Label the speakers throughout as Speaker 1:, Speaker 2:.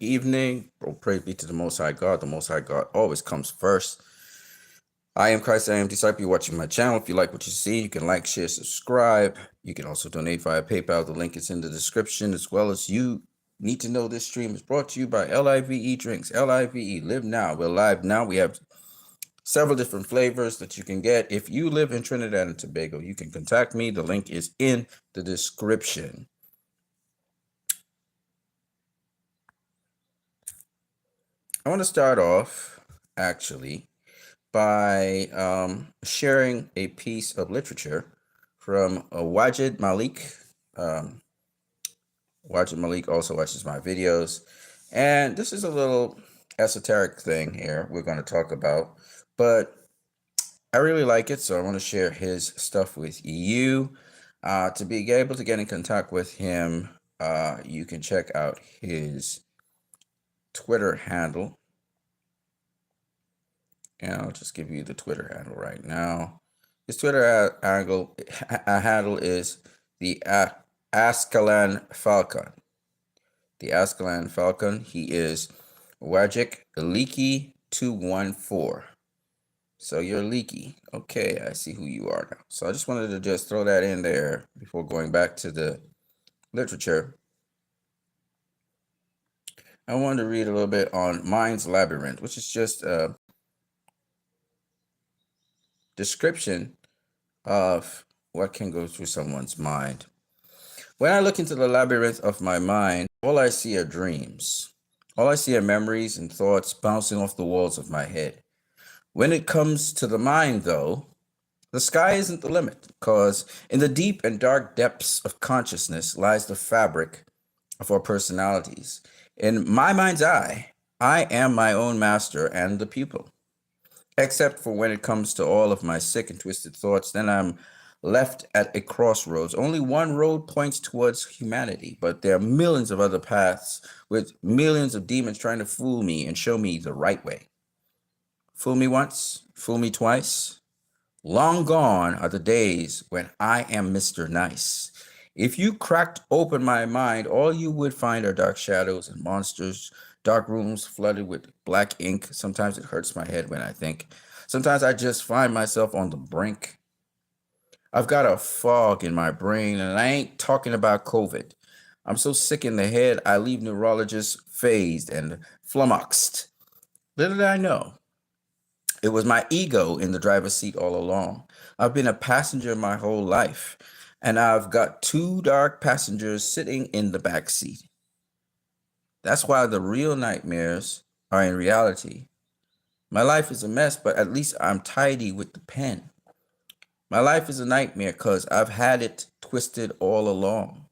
Speaker 1: evening. Oh, praise be to the Most High God. The Most High God always comes first. I am Christ, I am disciple. You're watching my channel. If you like what you see, you can like, share, subscribe. You can also donate via PayPal. The link is in the description, as well as you need to know this stream is brought to you by LIVE Drinks. LIVE, live now. We're live now. We have several different flavors that you can get. If you live in Trinidad and Tobago, you can contact me. The link is in the description. I want to start off, actually, by sharing a piece of literature from Wajid Malik. Wajid Malik also watches my videos. And this is a little esoteric thing here we're going to talk about. But I really like it, so I want to share his stuff with you. To be able to get in contact with him, you can check out his Twitter handle. And I'll just give you the Twitter handle right now. His Twitter handle is the Ascalon Falcon. The Ascalon Falcon. He is Wajik Leaky 214. So you're Leaky. Okay, I see who you are now. So I just wanted to just throw that in there before going back to the literature. I wanted to read a little bit on Mind's Labyrinth, which is just a description of what can go through someone's mind. When I look into the labyrinth of my mind, all I see are dreams. All I see are memories and thoughts bouncing off the walls of my head. When it comes to the mind, though, the sky isn't the limit, because in the deep and dark depths of consciousness lies the fabric of our personalities. In my mind's eye, I am my own master and the pupil. Except for when it comes to all of my sick and twisted thoughts, then I'm left at a crossroads. Only one road points towards humanity, but there are millions of other paths with millions of demons trying to fool me and show me the right way. Fool me once, fool me twice. Long gone are the days when I am Mr. Nice. If you cracked open my mind, all you would find are dark shadows and monsters, dark rooms flooded with black ink. Sometimes it hurts my head when I think. Sometimes I just find myself on the brink. I've got a fog in my brain, and I ain't talking about COVID. I'm so sick in the head, I leave neurologists phased and flummoxed. Little did I know, it was my ego in the driver's seat all along. I've been a passenger my whole life, and I've got two dark passengers sitting in the back seat. That's why the real nightmares are in reality. My life is a mess, but at least I'm tidy with the pen. My life is a nightmare because I've had it twisted all along.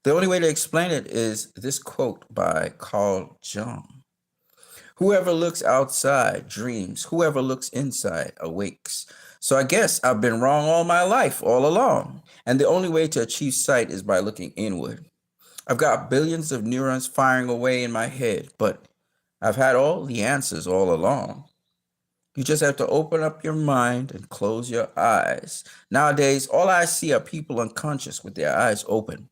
Speaker 1: The only way to explain it is this quote by Carl Jung. Whoever looks outside dreams. Whoever looks inside awakes. So I guess I've been wrong all my life, all along. And the only way to achieve sight is by looking inward. I've got billions of neurons firing away in my head, but I've had all the answers all along. You just have to open up your mind and close your eyes. Nowadays, all I see are people unconscious with their eyes open.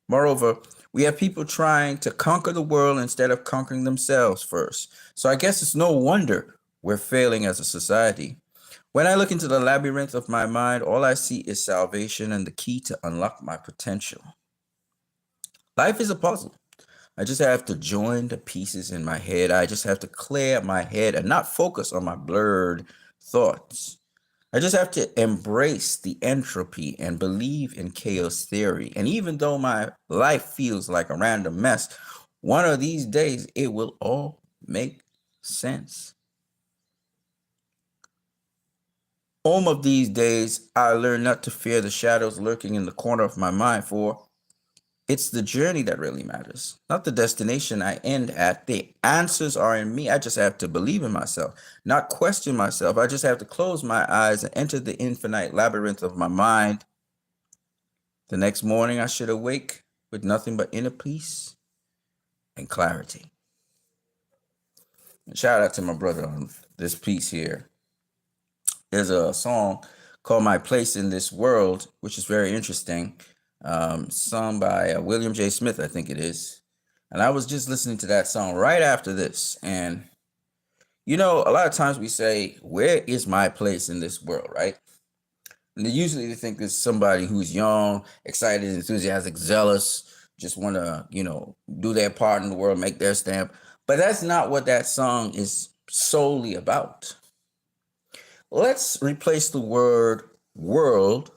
Speaker 1: Moreover, we have people trying to conquer the world instead of conquering themselves first. So I guess it's no wonder we're failing as a society. When I look into the labyrinth of my mind, all I see is salvation and the key to unlock my potential. Life is a puzzle. I just have to join the pieces in my head. I just have to clear my head and not focus on my blurred thoughts. I just have to embrace the entropy and believe in chaos theory. And even though my life feels like a random mess, one of these days it will all make sense. Of these days, I learn not to fear the shadows lurking in the corner of my mind, for it's the journey that really matters, not the destination I end at. The answers are in me. I just have to believe in myself, not question myself. I just have to close my eyes and enter the infinite labyrinth of my mind. The next morning, I should awake with nothing but inner peace and clarity. And shout out to my brother on this piece here. There's a song called My Place in This World, which is very interesting. Sung by William J. Smith, I think it is. And I was just listening to that song right after this. And, a lot of times we say, where is my place in this world, right? And usually they think it's somebody who's young, excited, enthusiastic, zealous, just want to, do their part in the world, make their stamp. But that's not what that song is solely about. Let's replace the word world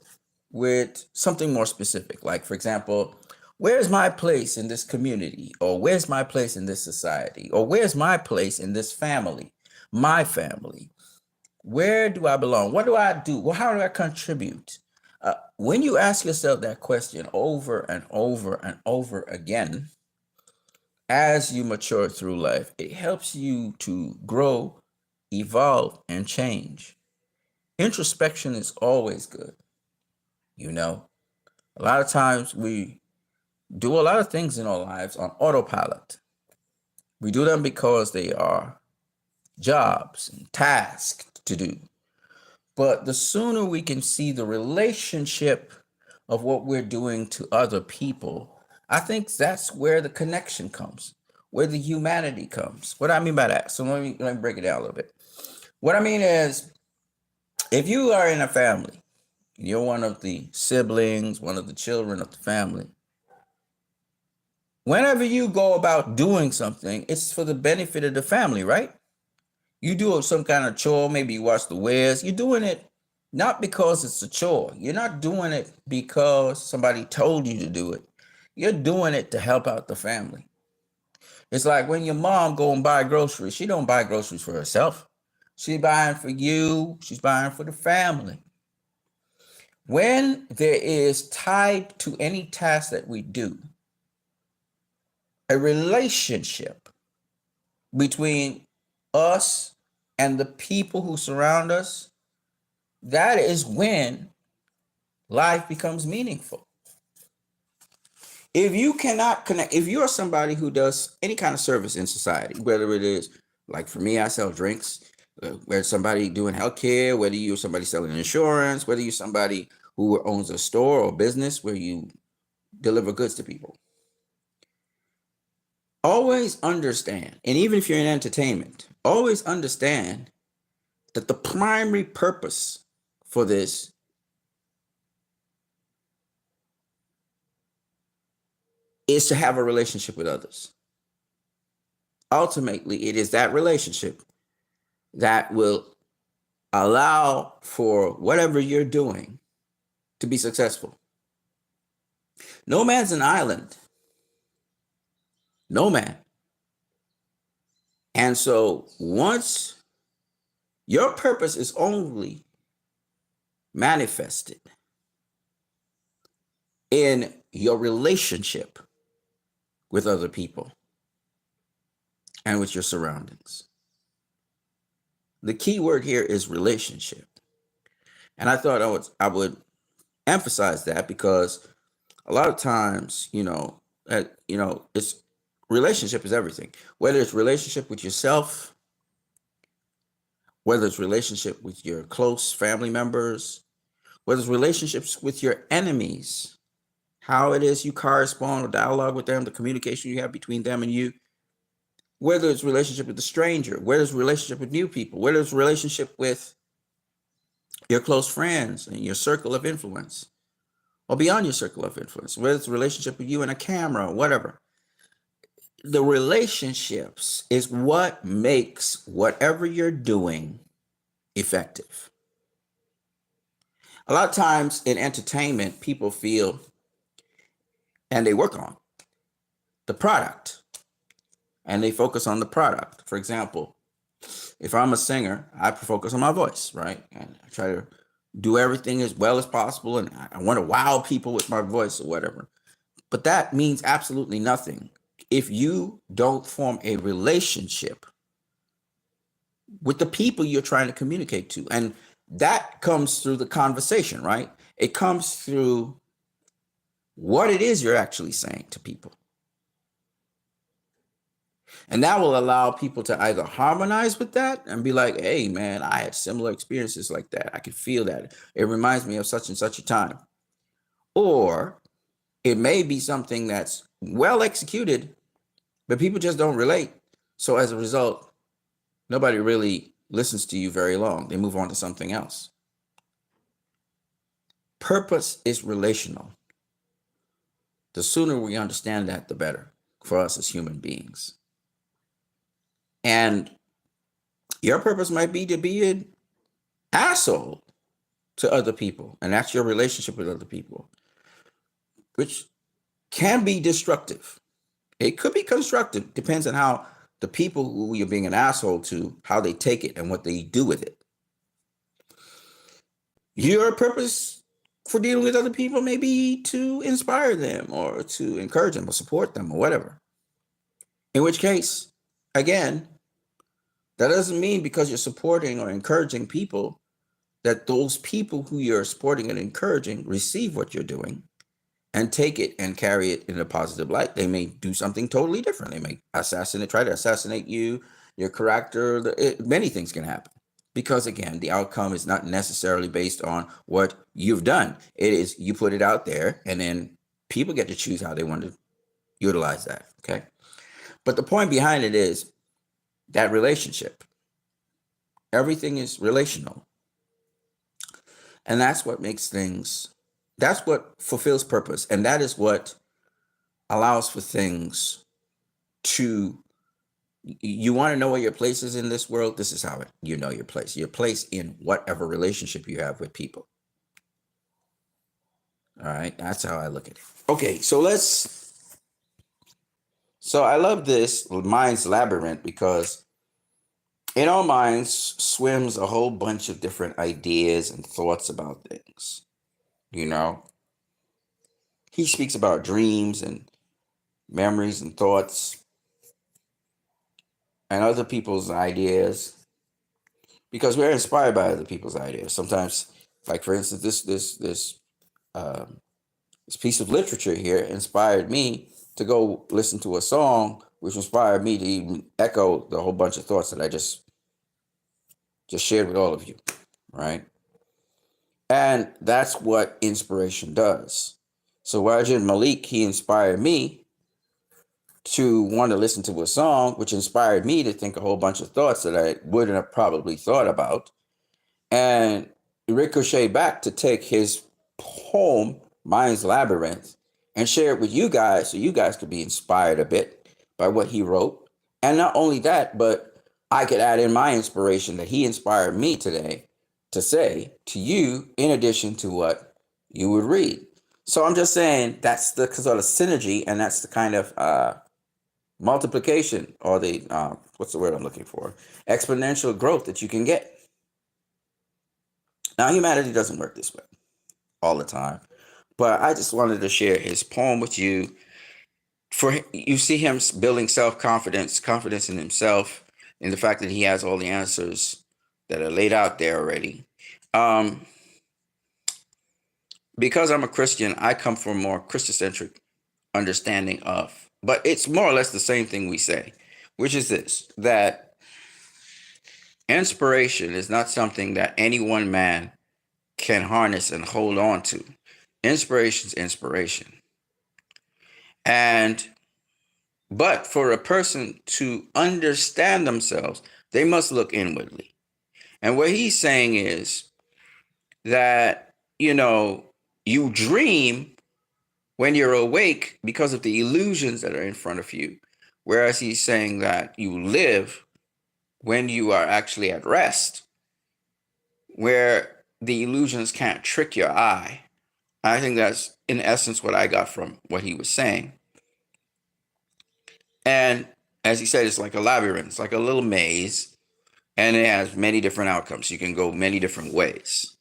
Speaker 1: with something more specific. Like, for example, where's my place in this community? Or where's my place in this society? Or where's my place in this family? My family. Where do I belong? What do I do? Well, how do I contribute? When you ask yourself that question over and over and over again, as you mature through life, it helps you to grow, evolve, and change. Introspection is always good. A lot of times we do a lot of things in our lives on autopilot. We do them because they are jobs and tasks to do. But the sooner we can see the relationship of what we're doing to other people, I think that's where the connection comes, where the humanity comes. What do I mean by that? So let me break it down a little bit. What I mean is, if you are in a family, you're one of the siblings, one of the children of the family, whenever you go about doing something, it's for the benefit of the family, right? You do some kind of chore, maybe you wash the wares. You're doing it not because it's a chore. You're not doing it because somebody told you to do it. You're doing it to help out the family. It's like when your mom go and buy groceries. She don't buy groceries for herself. She's buying for you. She's buying for the family. When there is tied to any task that we do, a relationship between us and the people who surround us, that is when life becomes meaningful. If you cannot connect, if you're somebody who does any kind of service in society, whether it is, like for me, I sell drinks, whether somebody doing healthcare, whether you're somebody selling insurance, whether you're somebody who owns a store or business where you deliver goods to people, always understand, and even if you're in entertainment, always understand that the primary purpose for this is to have a relationship with others. Ultimately, it is that relationship that will allow for whatever you're doing to be successful. No man's an island. No man. And so once your purpose is only manifested in your relationship with other people and with your surroundings. The key word here is relationship. And I thought I would emphasize that because a lot of times, it's relationship is everything. Whether it's relationship with yourself, whether it's relationship with your close family members, whether it's relationships with your enemies, how it is you correspond or dialogue with them, the communication you have between them and you, whether it's relationship with the stranger, whether it's relationship with new people, whether it's relationship with your close friends and your circle of influence, or beyond your circle of influence, whether it's a relationship with you and a camera, whatever. The relationships is what makes whatever you're doing effective. A lot of times in entertainment, people feel, and they work on the product, and they focus on the product. For example, if I'm a singer, I focus on my voice, right? And I try to do everything as well as possible, and I want to wow people with my voice or whatever. But that means absolutely nothing if you don't form a relationship with the people you're trying to communicate to. And that comes through the conversation, right? It comes through what it is you're actually saying to people. And that will allow people to either harmonize with that and be like, hey, man, I had similar experiences like that. I could feel that. It reminds me of such and such a time. Or it may be something that's well executed, but people just don't relate. So as a result, nobody really listens to you very long. They move on to something else. Purpose is relational. The sooner we understand that, the better for us as human beings. And your purpose might be to be an asshole to other people, and that's your relationship with other people, which can be destructive. It could be constructive, depends on how the people who you're being an asshole to, how they take it and what they do with it. Your purpose for dealing with other people may be to inspire them or to encourage them or support them or whatever. In which case, again, that doesn't mean because you're supporting or encouraging people that those people who you're supporting and encouraging receive what you're doing and take it and carry it in a positive light. They may do something totally different. They may try to assassinate you, your character. Many things can happen because, again, the outcome is not necessarily based on what you've done. It is you put it out there, and then people get to choose how they want to utilize that. Okay. But the point behind it is that relationship. Everything is relational. And that's what makes things, that's what fulfills purpose. And that is what allows for things to, you want to know where your place is in this world? This is how you know your place. Your place in whatever relationship you have with people. All right. That's how I look at it. Okay. So I love this mind's labyrinth because in our minds swims a whole bunch of different ideas and thoughts about things. You know, he speaks about dreams and memories and thoughts and other people's ideas because we're inspired by other people's ideas. Sometimes, like for instance, this piece of literature here inspired me to go listen to a song, which inspired me to even echo the whole bunch of thoughts that I just shared with all of you, right? And that's what inspiration does. So Rajin Malik, he inspired me to want to listen to a song, which inspired me to think a whole bunch of thoughts that I wouldn't have probably thought about, and ricochet back to take his poem, Mind's Labyrinth, and share it with you guys so you guys could be inspired a bit by what he wrote. And not only that, but I could add in my inspiration that he inspired me today to say to you in addition to what you would read. So I'm just saying that's the sort of synergy, and that's the kind of multiplication, or the what's the word I'm looking for? Exponential growth that you can get. Now, humanity doesn't work this way all the time, but I just wanted to share his poem with you. For you see him building confidence in himself, in the fact that he has all the answers that are laid out there already. Because I'm a Christian, I come from a more Christocentric understanding of, but it's more or less the same thing we say, which is this, that inspiration is not something that any one man can harness and hold on to. Inspiration is inspiration. But for a person to understand themselves, they must look inwardly. And what he's saying is that, you dream when you're awake because of the illusions that are in front of you. Whereas he's saying that you live when you are actually at rest, where the illusions can't trick your eye. I think that's in essence what I got from what he was saying. And as he said, it's like a labyrinth, it's like a little maze, and it has many different outcomes. You can go many different ways.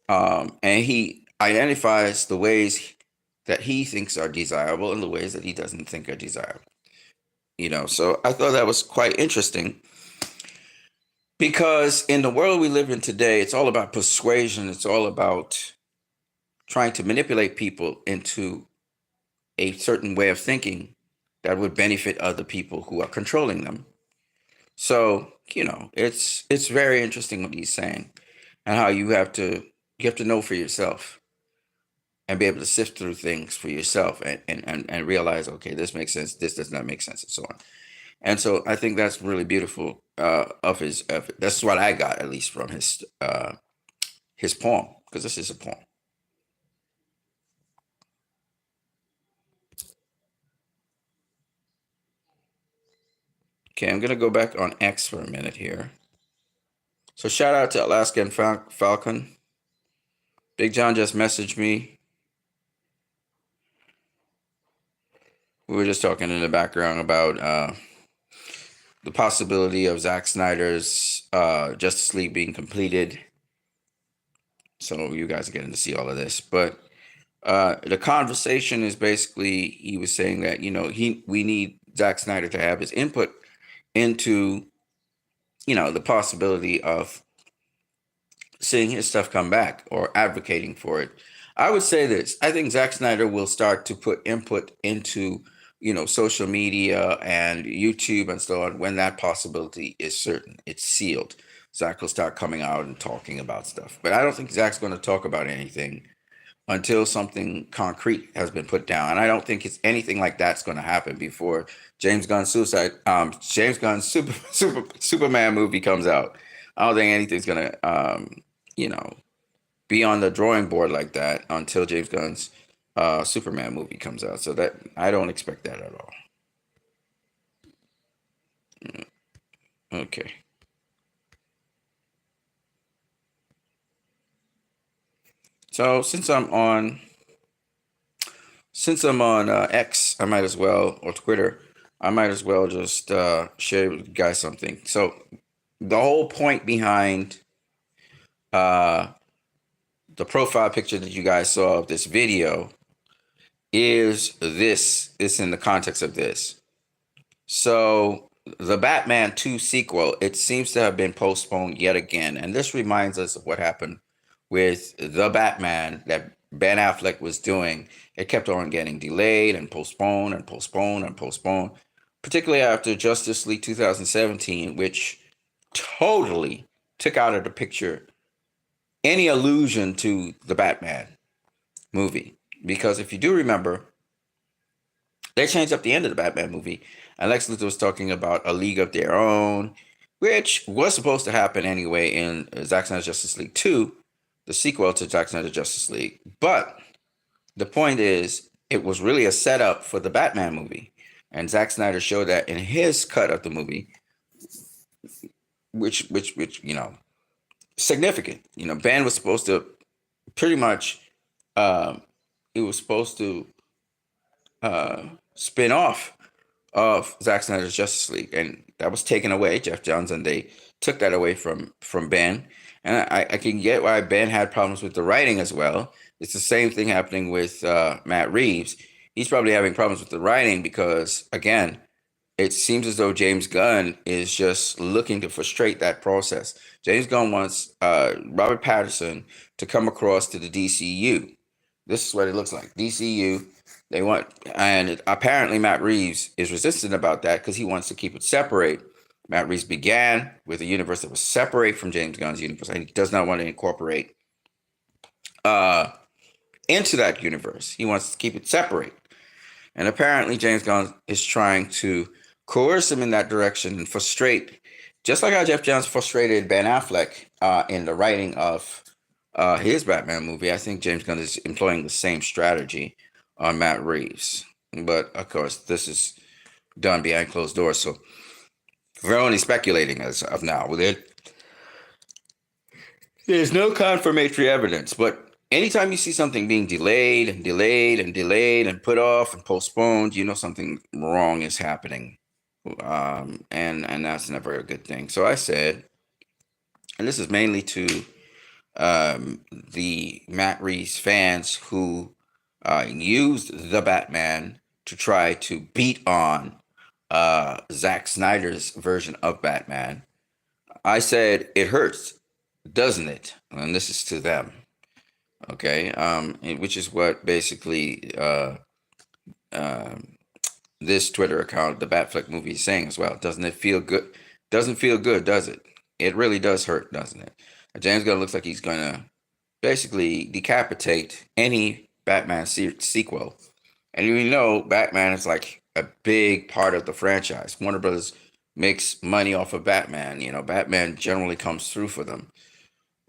Speaker 1: And he identifies the ways that he thinks are desirable and the ways that he doesn't think are desirable. So I thought that was quite interesting, because in the world we live in today, it's all about persuasion. It's all about trying to manipulate people into a certain way of thinking that would benefit other people who are controlling them. So, it's very interesting what he's saying, and how you have to know for yourself and be able to sift through things for yourself and realize, okay, this makes sense, this does not make sense, and so on. And so I think that's really beautiful of his. That's what I got at least from his poem, because this is a poem. Okay, I'm gonna go back on X for a minute here. So shout out to Alaskan Falcon. Big John just messaged me. We were just talking in the background about the possibility of Zack Snyder's Justice League being completed. So you guys are getting to see all of this. But the conversation is basically, he was saying that, we need Zack Snyder to have his input into, the possibility of seeing his stuff come back or advocating for it. I would say this. I think Zack Snyder will start to put input into, social media and YouTube and so on when that possibility is certain. It's sealed. Zack will start coming out and talking about stuff. But I don't think Zack's going to talk about anything until something concrete has been put down. And I don't think it's anything like that's going to happen before James Gunn's Superman movie comes out. I don't think anything's going to, be on the drawing board like that until James Gunn's Superman movie comes out. So that I don't expect that at all. Okay. So since I'm on X, I might as well, or Twitter, I might as well just share with you guys something. So the whole point behind the profile picture that you guys saw of this video is this. It's in the context of this. So the Batman 2 sequel, it seems to have been postponed yet again. And this reminds us of what happened with the Batman that Ben Affleck was doing. It kept on getting delayed and postponed and postponed and postponed, particularly after Justice League 2017, which totally took out of the picture any allusion to the Batman movie. Because if you do remember, they changed up the end of the Batman movie, and Lex Luthor was talking about a league of their own, which was supposed to happen anyway in Zack Snyder's Justice League 2, the sequel to Zack Snyder's Justice League. But the point is, it was really a setup for the Batman movie. And Zack Snyder showed that in his cut of the movie, which significant. Ben was supposed to pretty much, it was supposed to spin off of Zack Snyder's Justice League, and that was taken away. Jeff Johns and they took that away from Ben, and I can get why Ben had problems with the writing as well. It's the same thing happening with Matt Reeves. He's probably having problems with the writing because, again, it seems as though James Gunn is just looking to frustrate that process. James Gunn wants Robert Pattinson to come across to the DCU. This is what it looks like. DCU. They want, and apparently Matt Reeves is resistant about that because he wants to keep it separate. Matt Reeves began with a universe that was separate from James Gunn's universe, and he does not want to incorporate into that universe. He wants to keep it separate. And apparently James Gunn is trying to coerce him in that direction and frustrate, just like how Jeff Johns frustrated Ben Affleck in the writing of his Batman movie. I think James Gunn is employing the same strategy on Matt Reeves. But of course, this is done behind closed doors, so we're only speculating as of now. There's no confirmatory evidence, but anytime you see something being delayed and delayed and delayed and put off and postponed, you know something wrong is happening. And that's never a good thing. So I said, and this is mainly to the Matt Reeves fans who used the Batman to try to beat on Zack Snyder's version of Batman. I said, it hurts, doesn't it? And this is to them. Okay, which is what basically this Twitter account, the Batfleck movie, is saying as well. Doesn't it feel good? Doesn't feel good, does it? It really does hurt, doesn't it? James Gunn looks like he's going to basically decapitate any Batman sequel. And you know, Batman is like a big part of the franchise. Warner Brothers makes money off of Batman. You know, Batman generally comes through for them.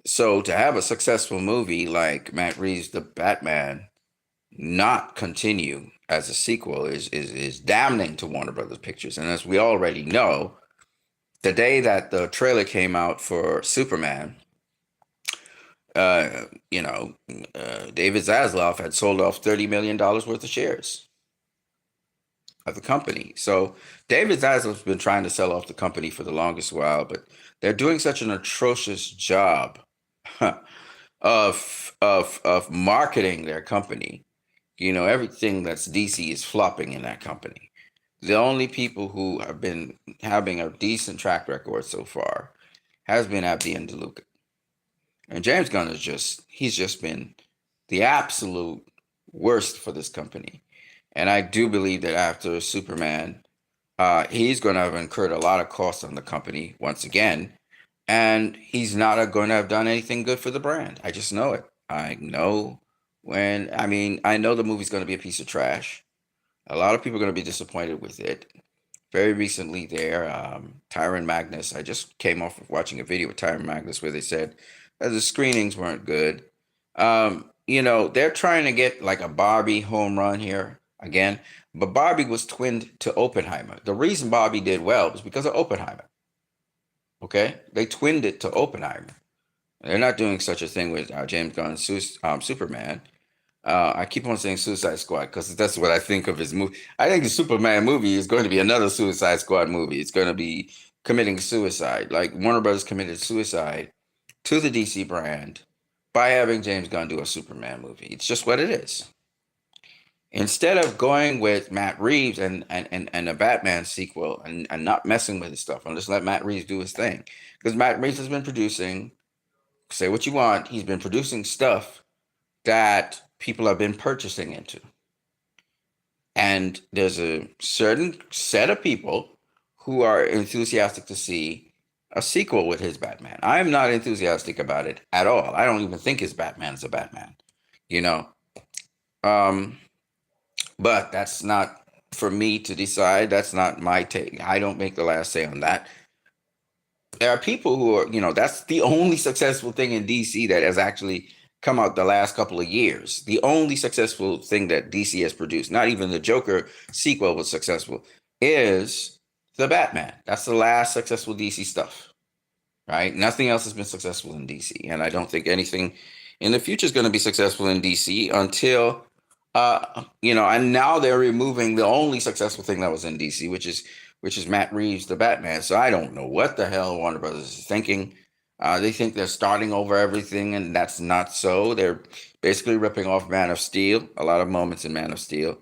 Speaker 1: So to have a successful movie like Matt Reeves' The Batman not continue as a sequel is damning to Warner Brothers Pictures. And as we already know, the day that the trailer came out for Superman, uh, you know, David Zaslav had sold off $30 million worth of shares of the company. So David Zaslav's been trying to sell off the company for the longest while, but they're doing such an atrocious job of marketing their company. You know, everything that's DC is flopping in that company. The only people who have been having a decent track record so far has been Abdi and DeLuca. And James Gunn he's just been the absolute worst for this company. And I do believe that after Superman, he's going to have incurred a lot of costs on the company once again. And he's not going to have done anything good for the brand. I just know it. I know I know the movie's going to be a piece of trash. A lot of people are going to be disappointed with it. Very recently Tyron Magnus, I just came off of watching a video with Tyron Magnus where they said that the screenings weren't good. You know, they're trying to get like a Barbie home run here again, but Barbie was twinned to Oppenheimer. The reason Barbie did well was because of Oppenheimer. Okay? They twinned it to Oppenheimer. They're not doing such a thing with James Gunn's Superman. I keep on saying Suicide Squad because that's what I think of his movie. I think the Superman movie is going to be another Suicide Squad movie. It's going to be committing suicide. Like Warner Brothers committed suicide to the DC brand by having James Gunn do a Superman movie. It's just what it is. Instead of going with Matt Reeves and a Batman sequel and not messing with his stuff and just let Matt Reeves do his thing. Because Matt Reeves has been producing, say what you want, he's been producing stuff that people have been purchasing into. And there's a certain set of people who are enthusiastic to see a sequel with his Batman. I'm not enthusiastic about it at all. I don't even think his Batman is a Batman, you know. But that's not for me to decide. That's not my take. I don't make the last say on that. There are people who are, you know, that's the only successful thing in DC that has actually come out the last couple of years. The only successful thing that DC has produced, not even the Joker sequel was successful, is the Batman. That's the last successful DC stuff, right? Nothing else has been successful in DC. And I don't think anything in the future is going to be successful in DC until, you know, and now they're removing the only successful thing that was in DC, which is Matt Reeves, the Batman. So I don't know what the hell Warner Brothers is thinking. They think they're starting over everything, and that's not so. They're basically ripping off Man of Steel, a lot of moments in Man of Steel.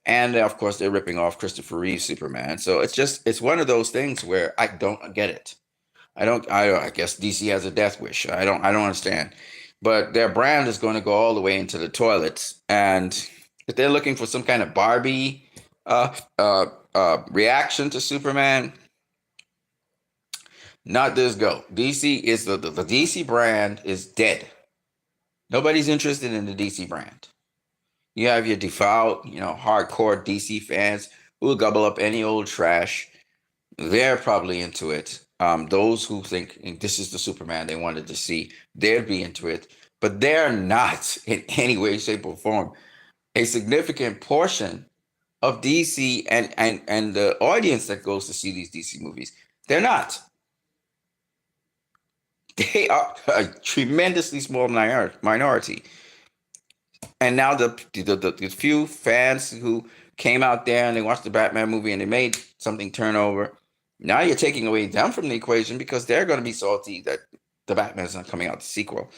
Speaker 1: And of course, they're ripping off Christopher Reeve's Superman. So it's one of those things where I don't get it. I guess DC has a death wish. I don't understand. But their brand is going to go all the way into the toilets. And if they're looking for some kind of Barbie reaction to Superman, not this go. DC is the DC brand is dead. Nobody's interested in the DC brand. You have your default, you know, hardcore DC fans who will gobble up any old trash. They're probably into it. Those who think this is the Superman they wanted to see, they'd be into it. But they're not in any way, shape, or form. A significant portion of DC and the audience that goes to see these DC movies, they're not. They are a tremendously small minority. And now the few fans who came out there and they watched the Batman movie and they made something turn over, now you're taking away them from the equation because they're going to be salty that the Batman's not coming out the sequel.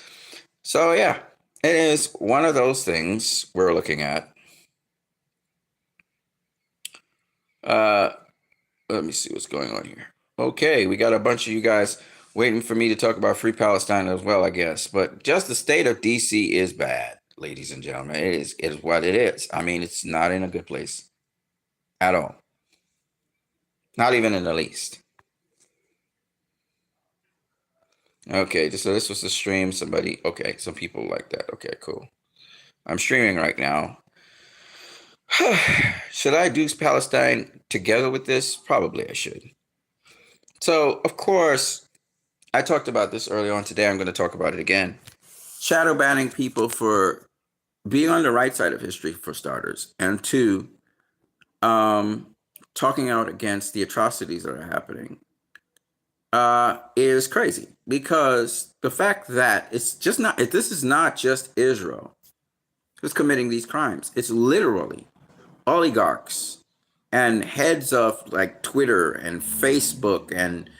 Speaker 1: So yeah, it is one of those things we're looking at. Let me see what's going on here. Okay, we got a bunch of you guys waiting for me to talk about Free Palestine as well, I guess. But just the state of DC is bad, ladies and gentlemen. It is what it is. I mean, it's not in a good place at all. Not even in the least. Okay, so this was the stream. Somebody, okay, some people like that. Okay, cool. I'm streaming right now. Should I do Palestine together with this? Probably I should. So, of course, I talked about this early on today. I'm going to talk about it again. Shadow banning people for being on the right side of history, for starters, and two, talking out against the atrocities that are happening is crazy, because the fact that it's just not, this is not just Israel who's committing these crimes. It's literally oligarchs and heads of like Twitter and Facebook and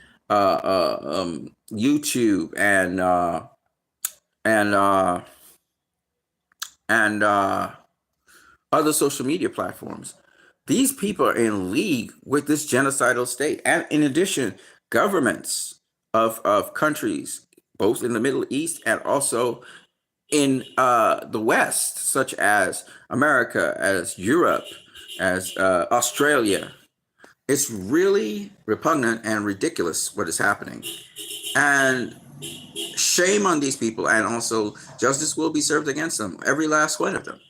Speaker 1: YouTube and and other social media platforms. These people are in league with this genocidal state, and in addition, governments of countries, both in the Middle East and also in the West, such as America, as Europe, as Australia. It's really repugnant and ridiculous what is happening. And shame on these people. And also, justice will be served against them. Every last one of them.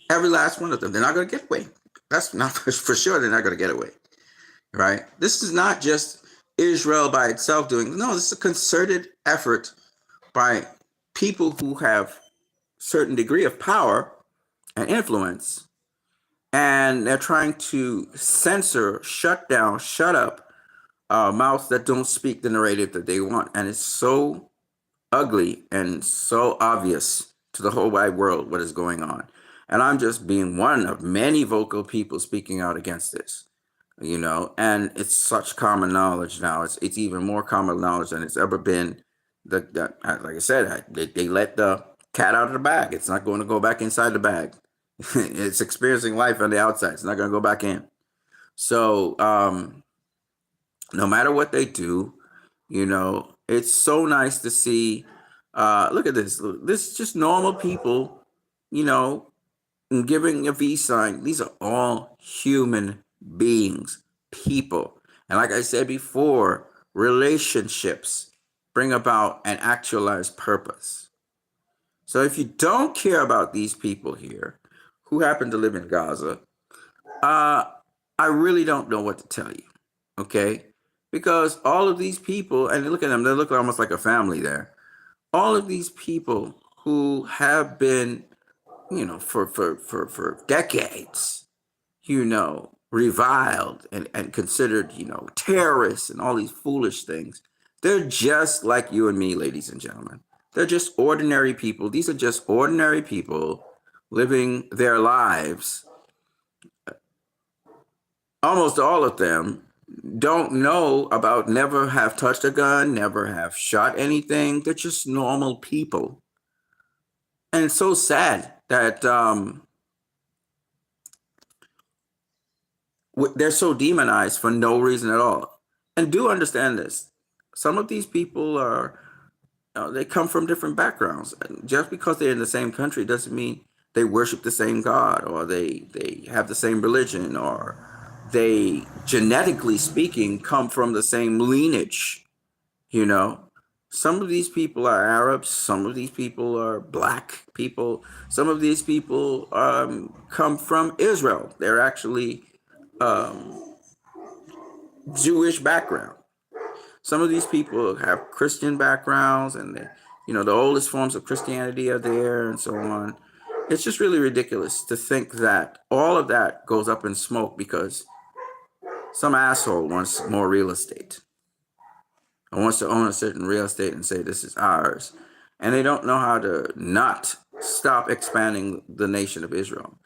Speaker 1: Every last one of them. They're not going to get away. That's not for sure. They're not going to get away. Right? This is not just Israel by itself doing. No, this is a concerted effort by people who have certain degree of power and influence, and they're trying to censor, shut down, shut up mouths that don't speak the narrative that they want. And it's so ugly and so obvious to the whole wide world what is going on. And I'm just being one of many vocal people speaking out against this, you know, and it's such common knowledge now. It's even more common knowledge than it's ever been. Like I said, they let the cat out of the bag. It's not going to go back inside the bag. It's experiencing life on the outside. It's not going to go back in. So no matter what they do, you know, it's so nice to see. Look at this. This is just normal people, you know, giving a V sign. These are all human beings, people. And like I said before, relationships bring about an actualized purpose. So if you don't care about these people here who happen to live in Gaza, I really don't know what to tell you. Okay? Because all of these people, and look at them, they look almost like a family there. All of these people who have been, you know, for decades, you know, reviled and considered, you know, terrorists and all these foolish things. They're just like you and me, ladies and gentlemen. They're just ordinary people. These are just ordinary people living their lives. Almost all of them don't know about, never have touched a gun, never have shot anything. They're just normal people. And it's so sad that they're so demonized for no reason at all. And do understand this. Some of these people are, they come from different backgrounds. And just because they're in the same country doesn't mean they worship the same God, or they have the same religion, or they, genetically speaking, come from the same lineage. You know, some of these people are Arabs, some of these people are black people, some of these people come from Israel. They're actually Jewish background. Some of these people have Christian backgrounds, and you know, the oldest forms of Christianity are there, and so on. It's just really ridiculous to think that all of that goes up in smoke because some asshole wants more real estate and wants to own a certain real estate and say this is ours. And they don't know how to not stop expanding the nation of Israel,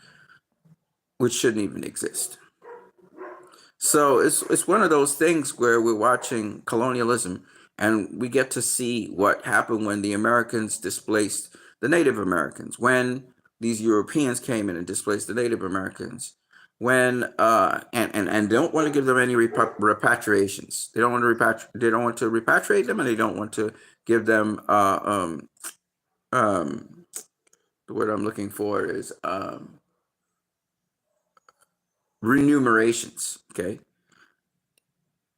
Speaker 1: which shouldn't even exist. So it's one of those things where we're watching colonialism, and we get to see what happened when the Americans displaced the Native Americans, when these Europeans came in and displaced the Native Americans, when and don't want to give them any repatriations. They don't want to repatriate them, and they don't want to give them the word I'm looking for is remunerations. Okay.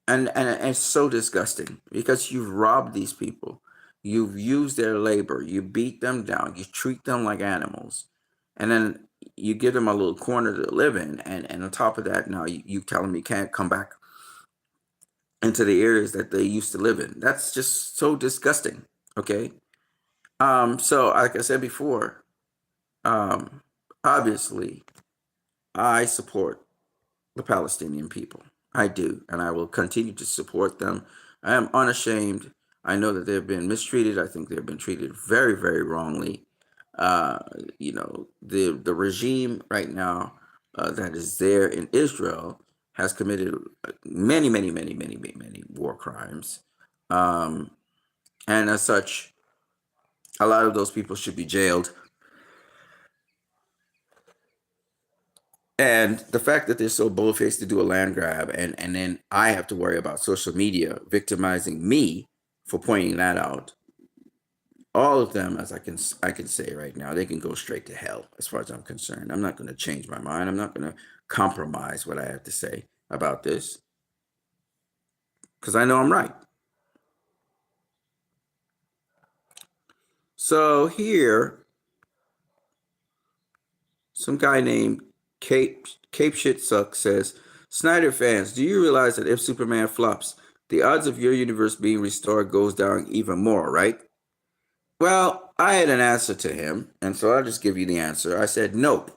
Speaker 1: And it's so disgusting because you've robbed these people. You've used their labor. You beat them down. You treat them like animals. and then you give them a little corner to live in, and on top of that, now you tell them you can't come back into the areas that they used to live in. That's just so disgusting. Okay. So like I said before, um, obviously, I support the Palestinian people. I do, and I will continue to support them. I am unashamed. I know that they've been mistreated. I think they've been treated very, very wrongly. Uh, the regime right now that is there in Israel has committed many, many, many, many, many, many war crimes, um, and as such, a lot of those people should be jailed. And the fact that they're so bold-faced to do a land grab, and then I have to worry about social media victimizing me for pointing that out. All of them, as I can say right now, they can go straight to hell as far as I'm concerned. I'm not going to change my mind. I'm not going to compromise what I have to say about this because I know I'm right. So here, some guy named Cape Shit Suck says, Snyder fans, do you realize that if Superman flops, the odds of your universe being restored goes down even more, right? Well, I had an answer to him, and so I'll just give you the answer. I said, nope.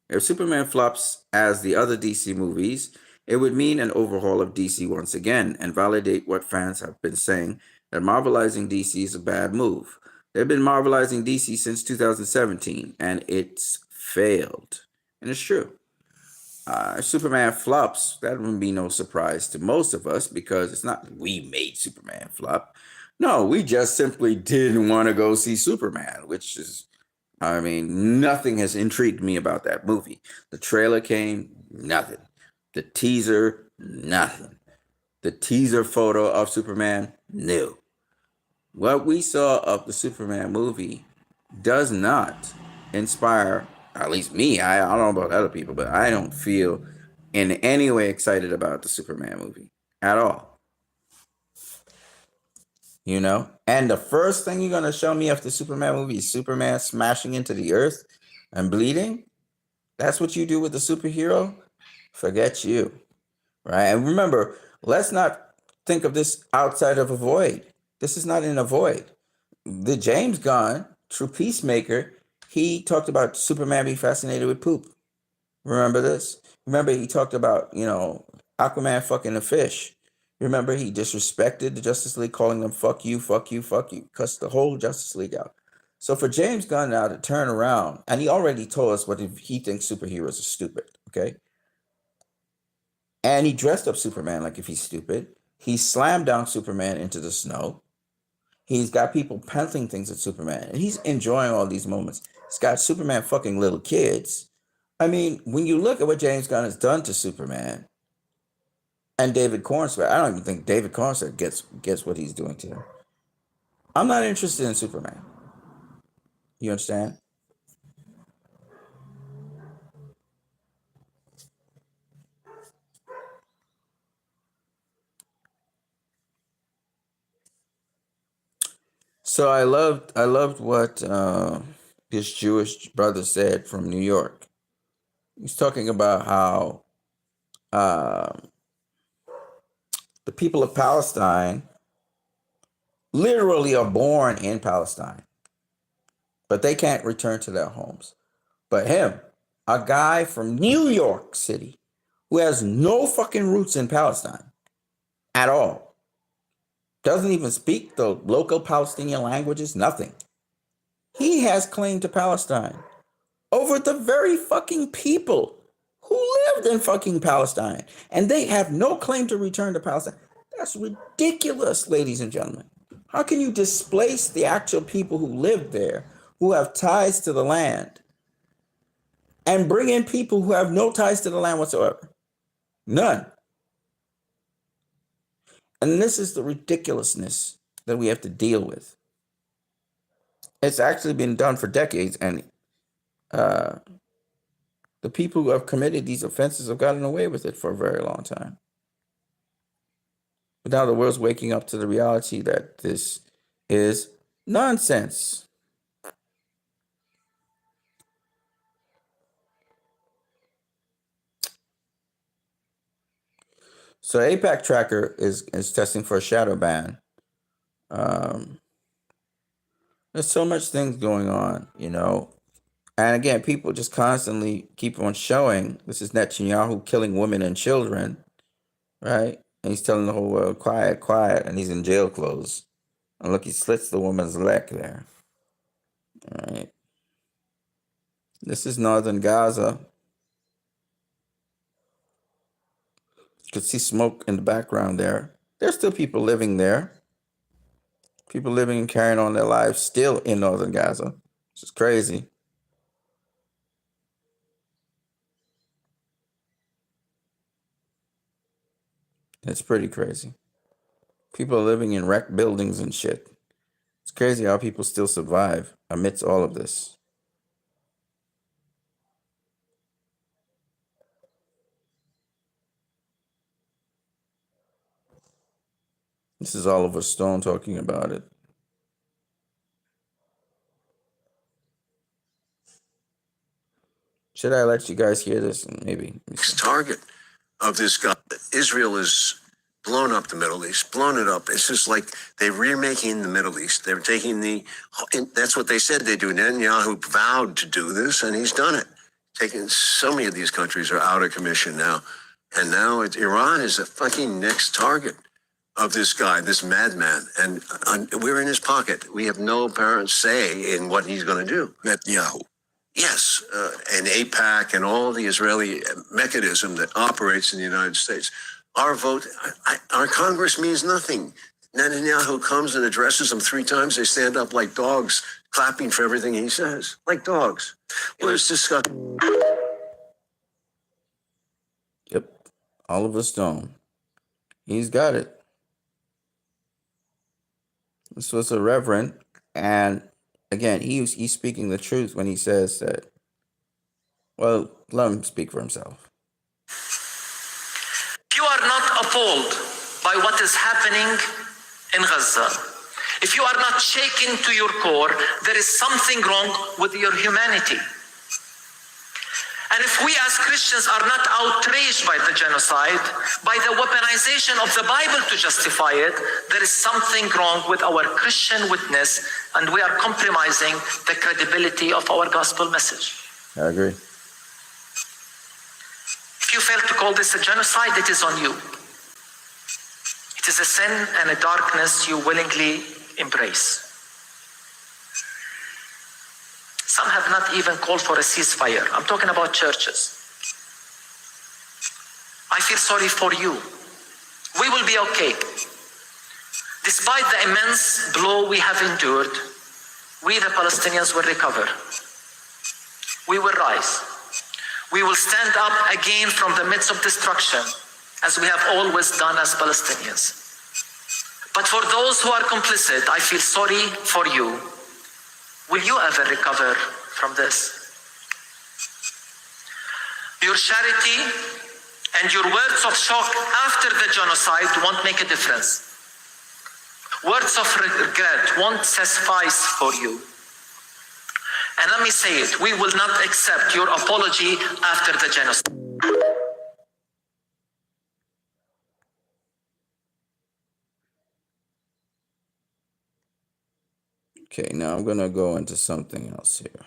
Speaker 1: If Superman flops as the other DC movies, it would mean an overhaul of DC once again and validate what fans have been saying that Marvelizing DC is a bad move. They've been Marvelizing DC since 2017, and it's failed. And it's true. If Superman flops, that wouldn't be no surprise to most of us because it's not we made Superman flop. No, we just simply didn't want to go see Superman, which is, I mean, nothing has intrigued me about that movie. The trailer came, nothing. The teaser, nothing. The teaser photo of Superman, no. What we saw of the Superman movie does not inspire, at least me. I don't know about other people, but I don't feel in any way excited about the Superman movie at all. And the first thing you're going to show me of the Superman movie is Superman smashing into the earth and bleeding. That's what you do with the superhero? Forget you. Right? And remember, let's not think of this outside of a void. This is not in a void. The James Gunn, true Peacemaker, he talked about Superman being fascinated with poop. Remember this? Remember he talked about, Aquaman fucking a fish. Remember he disrespected the Justice League, calling them fuck you, fuck you, fuck you. Cussed the whole Justice League out. So for James Gunn now to turn around, and he already told us what he thinks superheroes are stupid, okay? And he dressed up Superman like if he's stupid. He slammed down Superman into the snow. He's got people peddling things at Superman, and he's enjoying all these moments. He's got Superman fucking little kids. I mean, when you look at what James Gunn has done to Superman and David Cornswell, I don't even think David Cornswell gets what he's doing to him. I'm not interested in Superman. You understand? So I loved what this Jewish brother said from New York. He's talking about how uh, the people of Palestine literally are born in Palestine, but they can't return to their homes. But him, a guy from New York City who has no fucking roots in Palestine at all, doesn't even speak the local Palestinian languages, nothing. He has claim to Palestine over the very fucking people who lived in fucking Palestine. And they have no claim to return to Palestine. That's ridiculous, ladies and gentlemen. How can you displace the actual people who live there, who have ties to the land, and bring in people who have no ties to the land whatsoever? None. And this is the ridiculousness that we have to deal with. It's actually been done for decades, and the people who have committed these offenses have gotten away with it for a very long time. But now the world's waking up to the reality that this is nonsense. So APAC Tracker is testing for a shadow ban. There's so much things going on, you know. And again, people just constantly keep on showing this is Netanyahu killing women and children, right? And he's telling the whole world, quiet, quiet, and he's in jail clothes. And look, he slits the woman's leg there. All right. This is northern Gaza. You could see smoke in the background there. There's still people living there. People living and carrying on their lives still in northern Gaza. Which is crazy. It's pretty crazy. People are living in wrecked buildings and shit. It's crazy how people still survive amidst all of this. This is Oliver Stone talking about it. Should I let you guys hear this? Maybe.
Speaker 2: Target of this guy. Israel is blown up the Middle East, blown it up. It's just like they're remaking the Middle East. They're taking that's what they said they do. Netanyahu vowed to do this, and he's done it. So many of these countries are out of commission now. And now Iran is the fucking next target of this guy, this madman. And we're in his pocket. We have no apparent say in what he's going to do. Netanyahu. Yes, and AIPAC and all the Israeli mechanism that operates in the United States. Our vote, our Congress means nothing. Netanyahu comes and addresses them 3 times. They stand up like dogs, clapping for everything he says, like dogs. It was disgusting.
Speaker 1: Yep, Oliver Stone. He's got it. This was a reverend, and again, he's speaking the truth when he says that. Well, let him speak for himself.
Speaker 3: If you are not appalled by what is happening in Gaza, if you are not shaken to your core, there is something wrong with your humanity. And if we as Christians are not outraged by the genocide, by the weaponization of the Bible to justify it, there is something wrong with our Christian witness, and we are compromising the credibility of our gospel message.
Speaker 1: I agree.
Speaker 3: If you fail to call this a genocide, it is on you. It is a sin and a darkness you willingly embrace. Some have not even called for a ceasefire. I'm talking about churches. I feel sorry for you. We will be okay. Despite the immense blow we have endured, we the Palestinians will recover. We will rise. We will stand up again from the midst of destruction, as we have always done as Palestinians. But for those who are complicit, I feel sorry for you. Will you ever recover from this? Your charity and your words of shock after the genocide won't make a difference. Words of regret won't suffice for you. And let me say it, we will not accept your apology after the genocide.
Speaker 1: Okay, now I'm going to go into something else here.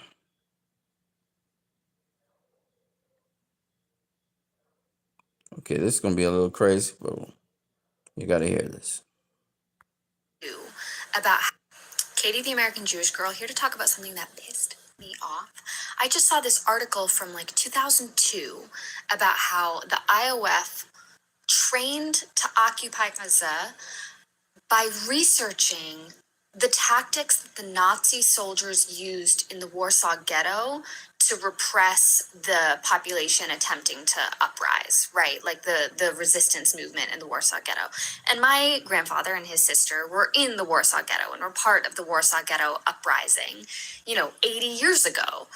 Speaker 1: Okay, this is going to be a little crazy, but you got to hear this.
Speaker 4: About Katie, the American Jewish girl, here to talk about something that pissed me off. I just saw this article from like 2002 about how the IOF trained to occupy Gaza by researching the tactics that the Nazi soldiers used in the Warsaw Ghetto to repress the population attempting to uprise, right? Like the resistance movement in the Warsaw Ghetto. And my grandfather and his sister were in the Warsaw Ghetto and were part of the Warsaw Ghetto uprising, 80 years ago.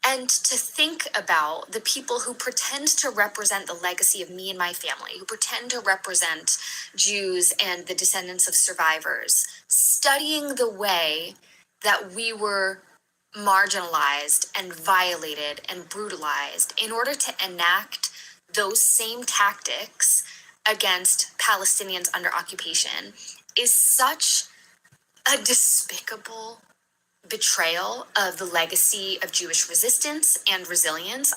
Speaker 4: And to think about the people who pretend to represent the legacy of me and my family, who pretend to represent Jews and the descendants of survivors, studying the way that we were marginalized and violated and brutalized in order to enact those same tactics against Palestinians under occupation is such a despicable betrayal of the legacy of Jewish resistance and resilience.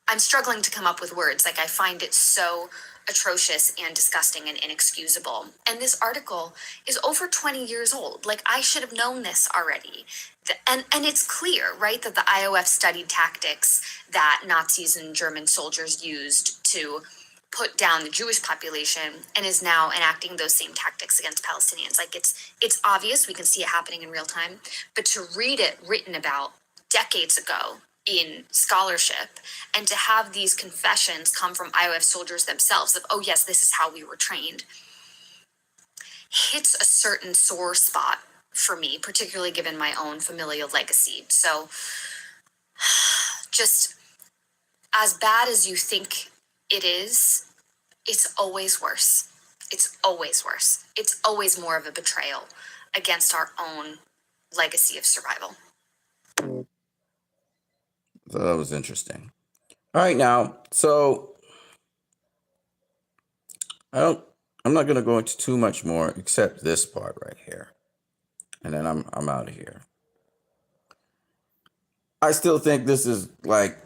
Speaker 4: I'm struggling to come up with words. Like, I find it so atrocious and disgusting and inexcusable. And this article is over 20 years old. Like, I should have known this already. And it's clear, right, that the IOF studied tactics that Nazis and German soldiers used to put down the Jewish population and is now enacting those same tactics against Palestinians. Like, it's obvious, we can see it happening in real time, but to read it written about decades ago in scholarship and to have these confessions come from IOF soldiers themselves of, oh yes, this is how we were trained, hits a certain sore spot for me, particularly given my own familial legacy. So just as bad as you think it is, it's always worse. It's always worse. It's always more of a betrayal against our own legacy of survival.
Speaker 1: So that was interesting. All right, now, so I'm not going to go into too much more except this part right here, and then I'm out of here. I still think this is like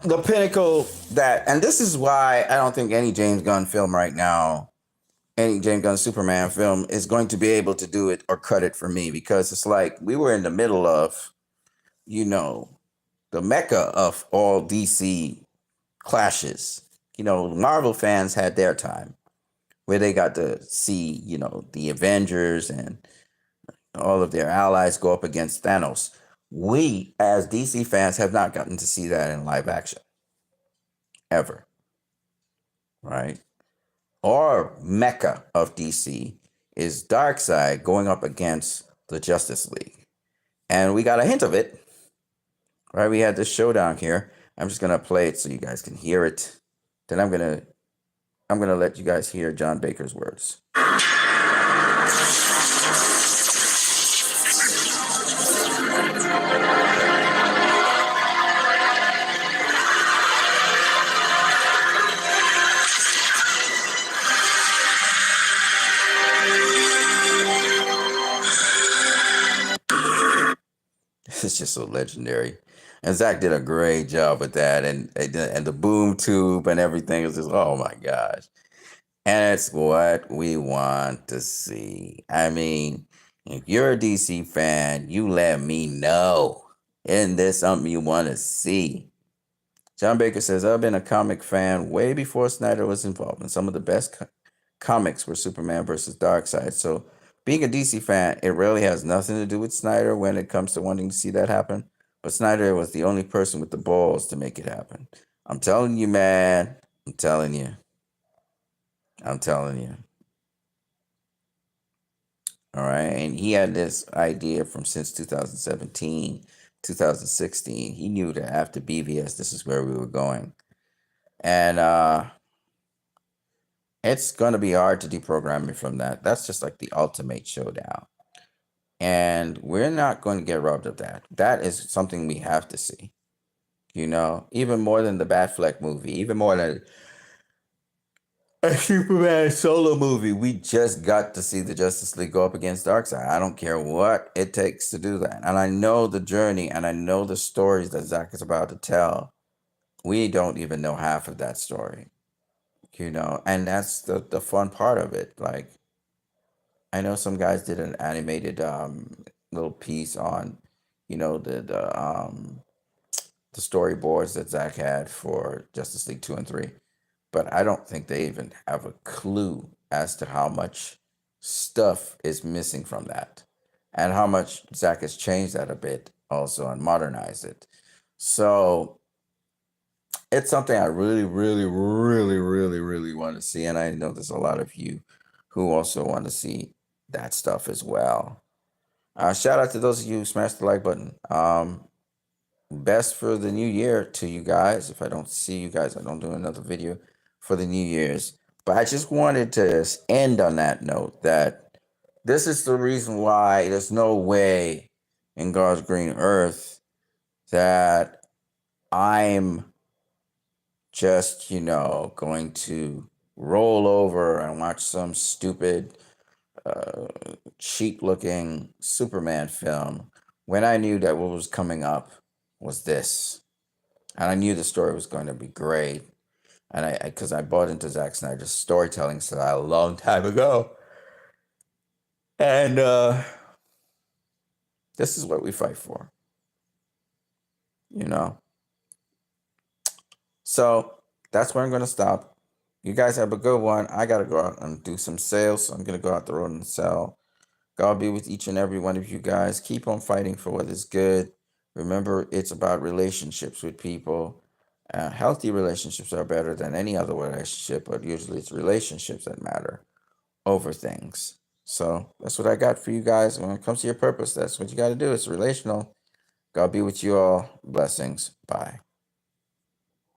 Speaker 1: the pinnacle and this is why I don't think any James Gunn film right now, any James Gunn Superman film is going to be able to do it or cut it for me, because it's like we were in the middle of, the mecca of all DC clashes. Marvel fans had their time where they got to see, the Avengers and all of their allies go up against Thanos. We, as DC fans, have not gotten to see that in live action. Ever. Right? Our mecca of DC is Darkseid going up against the Justice League. And we got a hint of it. Right? We had this showdown here. I'm just going to play it so you guys can hear it. Then I'm going to let you guys hear John Baker's words. It's just so legendary. And Zach did a great job with that. And the boom tube and everything is just, oh my gosh. And it's what we want to see. I mean, if you're a DC fan, you let me know. Isn't this something you want to see? John Baker says, I've been a comic fan way before Snyder was involved, and some of the best comics were Superman versus Darkseid. So being a DC fan, it really has nothing to do with Snyder when it comes to wanting to see that happen. But Snyder was the only person with the balls to make it happen. I'm telling you, man. I'm telling you. All right. And he had this idea since 2017, 2016. He knew that after BVS, this is where we were going. And it's going to be hard to deprogram me from that. That's just like the ultimate showdown. And we're not going to get robbed of that. That is something we have to see. Even more than the Batfleck movie, even more than a Superman solo movie. We just got to see the Justice League go up against Darkseid. I don't care what it takes to do that. And I know the journey and I know the stories that Zach is about to tell. We don't even know half of that story. And that's the fun part of it. Like, I know some guys did an animated little piece on, the storyboards that Zach had for Justice League 2 and 3. But I don't think they even have a clue as to how much stuff is missing from that. And how much Zach has changed that a bit also and modernized it. So it's something I really, really, really, really, really want to see. And I know there's a lot of you who also want to see that stuff as well. Shout out to those of you who smashed the like button. Best for the new year to you guys. If I don't see you guys, I don't do another video for the New Year's. But I just wanted to end on that note that this is the reason why there's no way in God's green earth that I'm just, going to roll over and watch some stupid, cheap looking Superman film when I knew that what was coming up was this. And I knew the story was going to be great. And because I bought into Zack Snyder's storytelling style a long time ago. And this is what we fight for, So that's where I'm going to stop. You guys have a good one. I got to go out and do some sales. So I'm going to go out the road and sell. God be with each and every one of you guys. Keep on fighting for what is good. Remember, it's about relationships with people. Healthy relationships are better than any other relationship, but usually it's relationships that matter over things. So that's what I got for you guys. When it comes to your purpose, that's what you got to do. It's relational. God be with you all. Blessings. Bye.